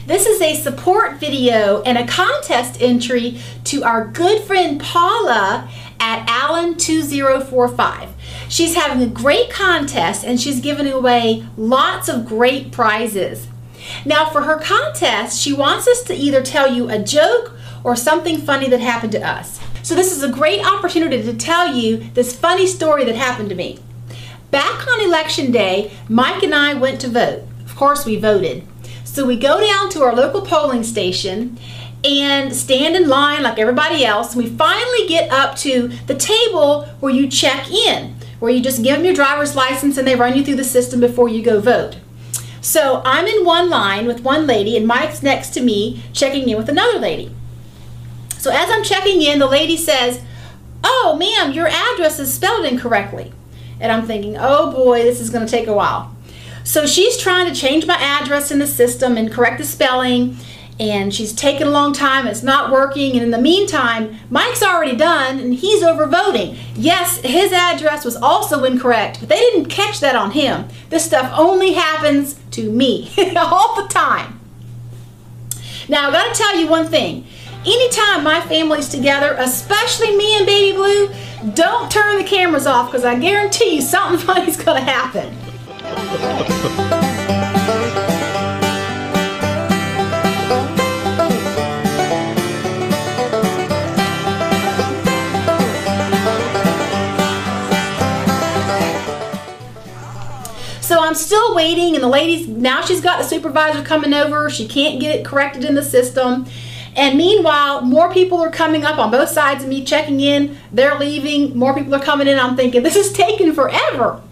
This is a support video and a contest entry to our good friend Paula at Allen2045. She's having a great contest and she's giving away lots of great prizes. Now for her contest, she wants us to either tell you a joke or something funny that happened to us. So this is a great opportunity to tell you this funny story that happened to me. Back on election day, Mike and I went to vote. Of course we voted. So we go down to our local polling station and stand in line like everybody else. We finally get up to the table where you check in, where you just give them your driver's license and they run you through the system before you go vote. So I'm in one line with one lady and Mike's next to me checking in with another lady. So as I'm checking in, the lady says, "Oh ma'am, your address is spelled incorrectly." And I'm thinking, oh boy, this is going to take a while. So she's trying to change my address in the system and correct the spelling, and she's taking a long time. It's not working. And in the meantime, Mike's already done and he's over voting. Yes, his address was also incorrect, but they didn't catch that on him. This stuff only happens to me all the time. Now, I got to tell you one thing. Anytime my family's together, especially me and Baby Blue, don't turn the cameras off because I guarantee you something funny's going to happen. So I'm still waiting, and the lady's, now she's got the supervisor coming over. She can't get it corrected in the system. And meanwhile, more people are coming up on both sides of me checking in. They're leaving. More people are coming in. I'm thinking, this is taking forever.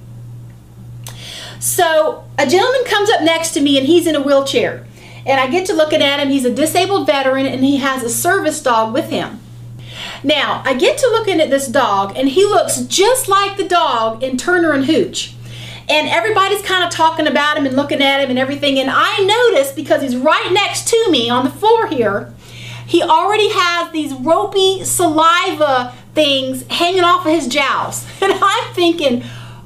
So a gentleman comes up next to me and he's in a wheelchair. And I get to looking at him. He's a disabled veteran and he has a service dog with him. Now, I get to looking at this dog and he looks just like the dog in Turner and Hooch. And everybody's kind of talking about him and looking at him and everything. And I notice, because he's right next to me on the floor here, he already has these ropey saliva things hanging off of his jowls. And I'm thinking,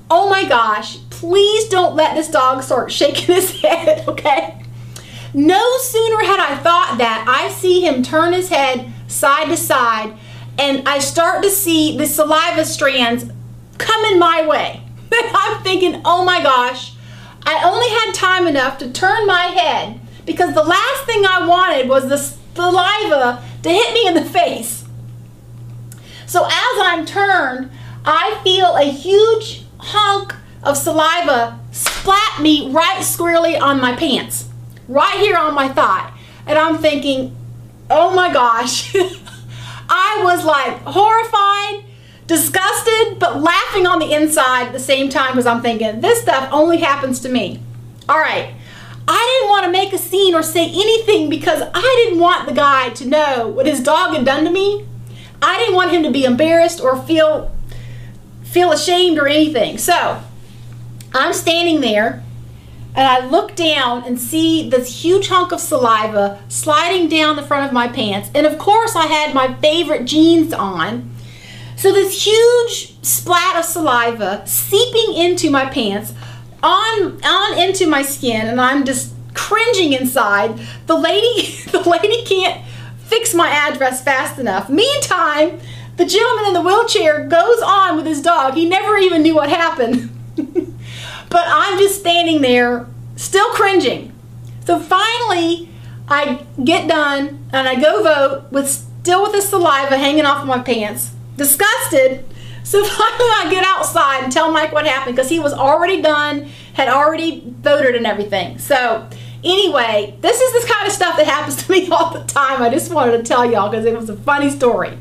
oh my gosh, please don't let this dog start shaking his head, okay? No sooner had I thought that, I see him turn his head side to side and I start to see the saliva strands coming my way. And I'm thinking, oh my gosh, I only had time enough to turn my head because the last thing I wanted was the saliva to hit me in the face. So as I'm turned, I feel a huge hunk of saliva splat me right squarely on my pants, right here on my thigh. And I'm thinking, oh my gosh. I was like horrified, disgusted, but laughing on the inside at the same time because I'm thinking, this stuff only happens to me. All right. I didn't want to make a scene or say anything because I didn't want the guy to know what his dog had done to me. I didn't want him to be embarrassed or feel ashamed or anything. So I'm standing there and I look down and see this huge hunk of saliva sliding down the front of my pants. And of course I had my favorite jeans on. So this huge splat of saliva seeping into my pants, on into my skin, and I'm just cringing inside. The lady can't fix my address fast enough. Meantime, the gentleman in the wheelchair goes on with his dog. He never even knew what happened. But I'm just standing there, still cringing. So finally, I get done and I go vote still with the saliva hanging off of my pants, disgusted. So finally I get outside and tell Mike what happened because he was already done, had already voted and everything. So anyway, this is the kind of stuff that happens to me all the time. I just wanted to tell y'all because it was a funny story.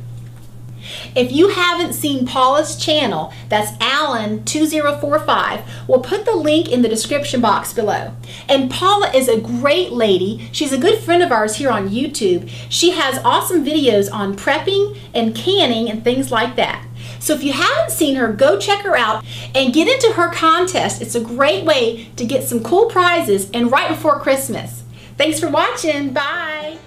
If you haven't seen Paula's channel, that's Allen2045, we'll put the link in the description box below. And Paula is a great lady. She's a good friend of ours here on YouTube. She has awesome videos on prepping and canning and things like that. So if you haven't seen her, go check her out and get into her contest. It's a great way to get some cool prizes and right before Christmas. Thanks for watching. Bye.